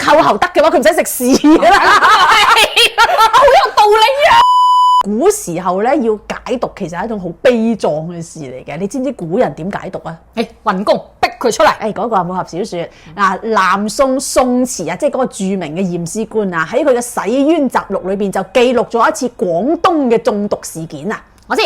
扣喉得嘅話，佢唔使食屎噶啦，好有道理啊！古時候咧要解毒，其實係一種好悲壯嘅事嚟嘅。你知唔知古人點解毒啊？運功逼佢出嚟。嗰個係武俠小説嗱，南宋宋詞啊，即係嗰個著名嘅驗屍官啊，喺佢嘅《洗冤集錄》裏邊就記錄咗一次廣東嘅中毒事件啊！我知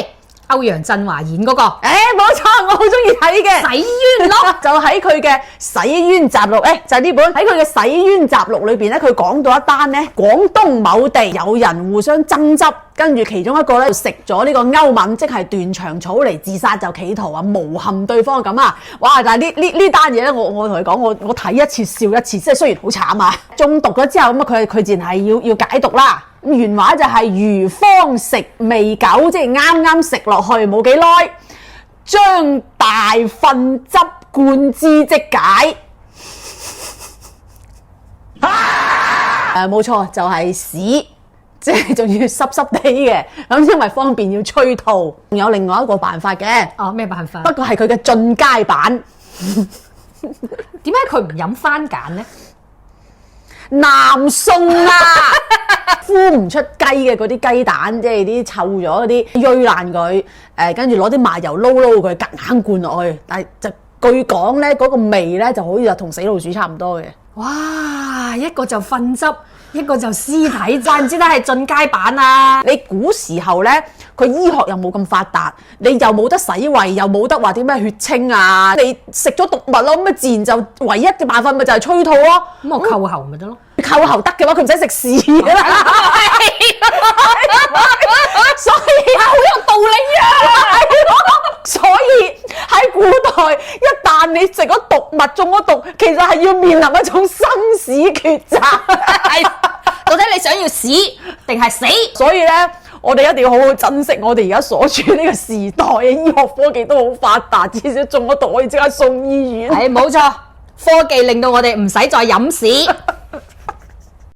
歐陽震華演嗰個，冇錯，我好中意睇嘅洗冤錄，就喺佢嘅《洗冤集錄》就係呢本喺佢嘅《洗冤集錄》裏邊咧，佢講到一單咧，廣東某地有人互相爭執，跟住其中一個咧就食咗呢個歐敏，即係斷腸草嚟自殺，就企圖啊誣陷對方咁啊！哇！但係呢單嘢咧，我同你講，我睇一次笑一次，即係雖然好慘啊，中毒咗之後咁啊，佢自然係要解毒啦。原話就係如方食未久，即係啱啱食落去冇幾耐，將大糞汁灌之即解。冇錯，就係屎，即係仲要濕濕地嘅，咁因為方便要催吐。仲有另外一個辦法嘅，咩辦法？不過係佢嘅進階版。點解佢唔飲番梘呢？南宋啊，孵唔出雞嘅嗰啲雞蛋，即係啲臭咗嗰啲，鋥爛佢，跟住攞啲麻油撈佢，夾硬灌落去。但係就據講咧，嗰個味咧就好似同死老鼠差唔多嘅。哇！一個就糞汁，一個就屍體，真唔知得係進階版啊！你古時候咧，佢醫學又冇咁發達，你又冇得洗胃，又冇得話啲咩血清啊，你食咗毒物咯，咁啊自然就唯一嘅辦法咪就係催吐咯。咁我扣喉咪得咯？扣喉得嘅話，佢唔使食屎噶啦。所以好有道理啊！所以喺古代，一旦你食咗毒物中咗毒，其實係要面臨一種生死抉擇。到底你想要死定係死？所以咧，我哋一定要好好珍惜我哋而家所處呢個時代嘅醫學科技都好發達，至少中咗毒可以即刻送醫院。係冇錯，科技令到我哋唔使再飲屎。